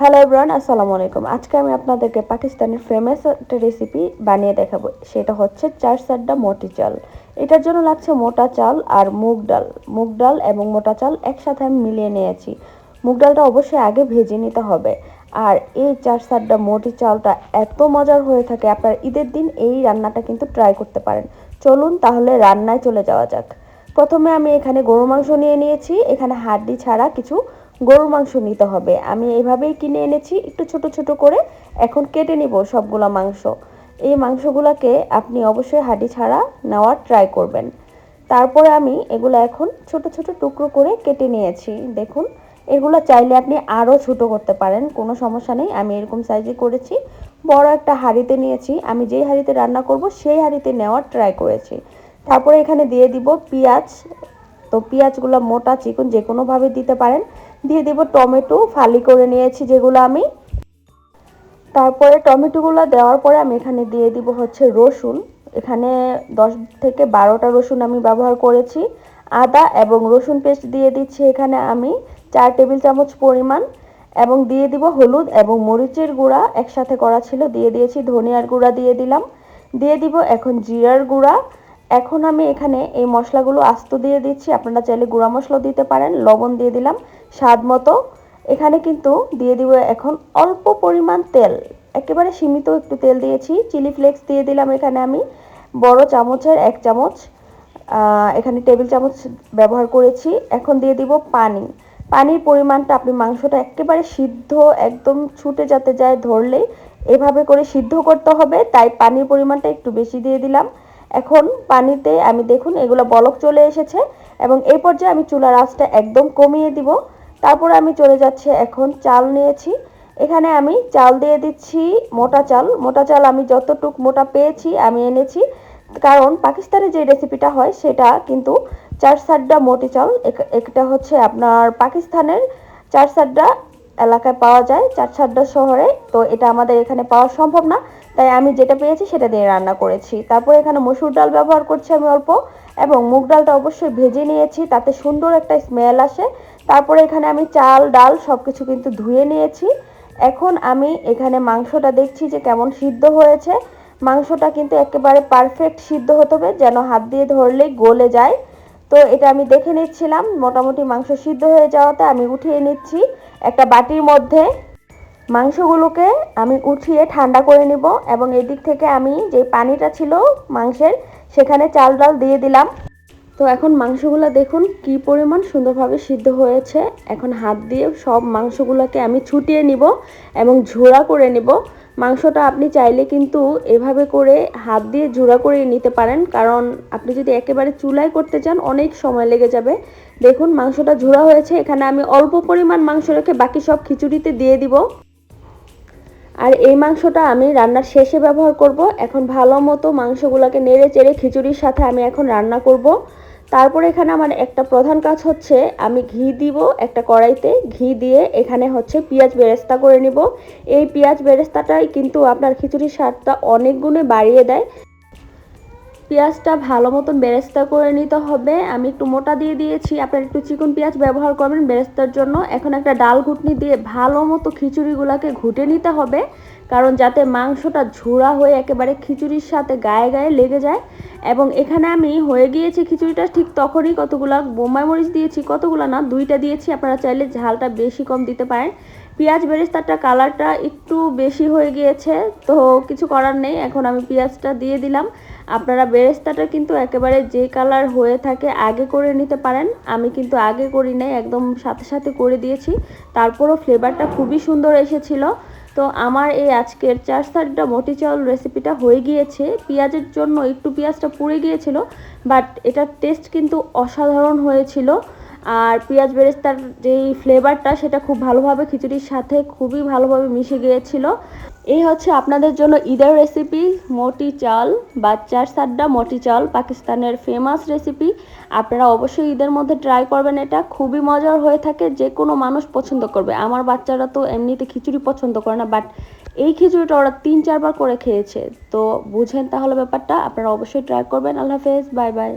Hello everyone, আসসালামু আলাইকুম। আজকে আমি আপনাদেরকে পাকিস্তানের ফেমাস একটা রেসিপি বানিয়ে দেখাবো। সেটা হচ্ছে চার সাড্ডা মোটি চাল। এটার জন্য লাগছে মোটা চাল আর মুগ ডাল এবং মোটা চাল একসাথে আমি মিলিয়ে নিয়েছি। মুগ ডালটা অবশ্যই আগে ভেজে নিতে হবে। আর এই চার সাড্ডা মোটি চালটা এত মজার হয়ে থাকে, আপনার ঈদের দিন এই রান্নাটা কিন্তু ট্রাই করতে পারেন। চলুন তাহলে রান্নায় চলে যাওয়া যাক। প্রথমে আমি এখানে গরুর মাংস নিয়ে নিয়েছি। এখানে হাড্ডি ছাড়া কিছু গরুর মাংস নিতে হবে। আমি এইভাবেই কিনে এনেছি, একটু ছোট ছোট করে। এখন কেটে নিব সবগুলা মাংস। এই মাংসগুলোকে আপনি অবশ্যই হাড্ডি ছাড়া নেওয়ার ট্রাই করবেন। তারপরে আমি এগুলো এখন ছোট ছোট টুকরো করে কেটে নিয়েছি। দেখুন, এগুলো চাইলে আপনি আরও ছোট করতে পারেন, কোনো সমস্যা নেই। আমি এরকম সাইজে করেছি। বড় একটা হাঁড়িতে নিয়েছি। আমি যেই হাঁড়িতে রান্না করব সেই হাঁড়িতে নেওয়ার ট্রাই করেছি। তারপরে এখানে দিয়ে দিব পেঁয়াজ। তো পেঁয়াজগুলো মোটা চিকন যে কোনোভাবে দিতে পারেন। দিয়ে দিব টমেটো ফালি করে নিয়েছি যেগুলো আমি। তারপরে টমেটোগুলো দেওয়ার পরে আমি এখানে দিয়ে দিব হচ্ছে রসুন। এখানে 10 থেকে 12টা রসুন আমি ব্যবহার করেছি। আদা এবং রসুন পেস্ট দিয়ে দিচ্ছি এখানে আমি 4 টেবিল চামচ পরিমাণ। এবং দিয়ে দিব হলুদ এবং মরিচের গুঁড়া একসাথে করা ছিল, দিয়ে দিয়েছি। ধনিয়ার গুঁড়া দিয়ে দিলাম। দিয়ে দিব এখন জিরার গুঁড়া। এখন আমি এখানে এই মশলাগুলো আস্ত দিয়ে দিচ্ছি, আপনারা চাইলে গুঁড়া মশলা দিতে পারেন। লবণ দিয়ে দিলাম স্বাদ মতো। এখানে কিন্তু দিয়ে দিব এখন অল্প পরিমাণ তেল, একেবারে সীমিত একটু তেল দিয়েছি। চিলি ফ্লেক্স দিয়ে দিলাম এখানে আমি বড় চামচের 1 চামচ। এখানে টেবিল চামচ ব্যবহার করেছি। এখন দিয়ে দিব পানি। পানির পরিমাণটা আপনি মাংসটা একেবারে সিদ্ধ একদম ছুটে যাতে যায় ধরলেই এভাবে করে সিদ্ধ করতে হবে, তাই পানির পরিমাণটা একটু বেশি দিয়ে দিলাম। এখন পানিতে আমি দেখুন এগুলো বলক চলে এসেছে এবং এই পর্যায়ে আমি চুলার আঁচটা একদম কমিয়ে দিব। তারপরে আমি চলে যাচ্ছি, এখন চাল নিয়েছি। এখানে আমি চাল দিয়ে দিচ্ছি মোটা চাল আমি যতটুক মোটা পেয়েছি আমি এনেছি। কারণ পাকিস্তানে যে রেসিপিটা হয় সেটা কিন্তু চার সাড্ডা মোটি চাল। এটা হচ্ছে আপনার পাকিস্তানের চার সাড্ডা এলাকায় পাওয়া যায়, চার সাড্ডা শহরে। তো এটা আমাদের এখানে পাওয়া সম্ভব না, তাই আমি যেটা পেয়েছি সেটা দিয়ে রান্না করেছি। তারপর এখানে মসুর ডাল ব্যবহার করছি আমি অল্প, এবং মুগ ডালটা অবশ্যই ভেজে নিয়েছি, তাতে সুন্দর একটা স্মেল আসে। তারপরে এখানে আমি চাল ডাল সব কিছু কিন্তু ধুয়ে নিয়েছি। এখন আমি এখানে মাংসটা দেখছি যে কেমন সিদ্ধ হয়েছে। মাংসটা কিন্তু একেবারে পারফেক্ট সিদ্ধ হতে হবে, যেন হাত দিয়ে ধরলেই গলে যায়। তো এটা আমি দেখে নিচ্ছিলাম, মোটামুটি মাংস সিদ্ধ হয়ে যাওয়াতে আমি উঠিয়ে নিচ্ছি একটা বাটির মধ্যে। মাংসগুলোকে আমি উঠিয়ে ঠান্ডা করে নিব, এবং এদিক থেকে আমি যে পানিটা ছিল মাংসের সেখানে চাল ডাল দিয়ে দিলাম। তো এখন মাংসগুলো দেখুন কি পরিমাণ সুন্দরভাবে সিদ্ধ হয়েছে। এখন হাত দিয়ে সব মাংসগুলোকে আমি ছুটিয়ে নিব এবং ঝোড়া করে নিব। মাংসটা আপনি চাইলে কিন্তু এভাবে করে হাত দিয়ে ঝোড়া করে নিতে পারেন, কারণ আপনি যদি একেবারে চুলায় করতে চান অনেক সময় লেগে যাবে। দেখুন মাংসটা ঝোড়া হয়েছে। এখানে আমি অল্প পরিমাণ মাংস রেখে বাকি সব খিচুড়িতে দিয়ে দিব। আর এই মাংসটা আমি রান্নার শেষে ব্যবহার করব। এখন ভালো মতো মাংসগুলোকে নেড়ে চেড়ে খিচুড়ির সাথে আমি এখন রান্না করব। তারপরে এখানে আমার একটা প্রধান কাজ হচ্ছে, আমি ঘি দিব একটা কড়াইতে। ঘি দিয়ে এখানে হচ্ছে পেঁয়াজ বেরেস্তা করে নিব। এই পেঁয়াজ বেরেস্তাটাই কিন্তু আপনার খিচুড়ির স্বাদটা অনেক গুণে বাড়িয়ে দেয়। পেঁয়াজটা ভালো মতন বেরেস্তা করে নিতে হবে। আমি একটু মোটা দিয়ে দিয়েছি, আপনারা একটু চিকন পেঁয়াজ ব্যবহার করবেন বেরেস্তার জন্য। এখন একটা ডাল ঘুটনি দিয়ে ভালো মতো খিচুড়িগুলোকে ঘুটে নিতে হবে, কারণ যাতে মাংসটা ঝোড়া হয়ে একেবারে খিচুড়ির সাথে গায়ে গায়ে লেগে যায়। এবং এখানে আমি হয়ে গিয়েছি খিচুড়িটা ঠিক তখনই কতগুলা বোম্বাই মরিচ দিয়েছি, কতগুলো না 2টা দিয়েছি, আপনারা চাইলে ঝালটা বেশি কম দিতে পারেন। পেঁয়াজ বেরেস্তাটা কালারটা একটু বেশি হয়ে গিয়েছে, তো কিছু করার নেই। এখন আমি পেঁয়াজটা দিয়ে দিলাম। আপনারা বেরেস্তাটা কিন্তু একেবারে যে কালার হয়ে থাকে আগে করে নিতে পারেন। আমি কিন্তু আগে করি নাই, একদম সাথে সাথে করে দিয়েছি। তারপরও ফ্লেভারটা খুবই সুন্দর এসেছিল। তো আমার এই আজকের চার সাড্ডা মোটি চাউল রেসিপিটা হয়ে গিয়েছে। পেঁয়াজের জন্য একটু পেঁয়াজটা পুড়ে গিয়েছিল, বাট এটার টেস্ট কিন্তু অসাধারণ হয়েছিল। আর পেঁয়াজ বেরেস্তার যেই ফ্লেভারটা সেটা খুব ভালোভাবে খিচুড়ির সাথে খুবই ভালোভাবে মিশে গিয়েছিল। এই হচ্ছে আপনাদের জন্য ঈদের রেসিপি মোটি চাল বা চার সাড্ডা মোটি চাল, পাকিস্তানের ফেমাস রেসিপি। আপনারা অবশ্যই ঈদের মধ্যে ট্রাই করবেন, এটা খুবই মজার হয়ে থাকে, যে কোনো মানুষ পছন্দ করবে। আমার বাচ্চারা তো এমনিতে খিচুড়ি পছন্দ করে না, বাট এই খিচুড়িটা ওরা 3-4 বার করে খেয়েছে। তো বুঝেন তাহলে ব্যাপারটা, আপনারা অবশ্যই ট্রাই করবেন। আল্লাহ হাফেজ, বাই বাই।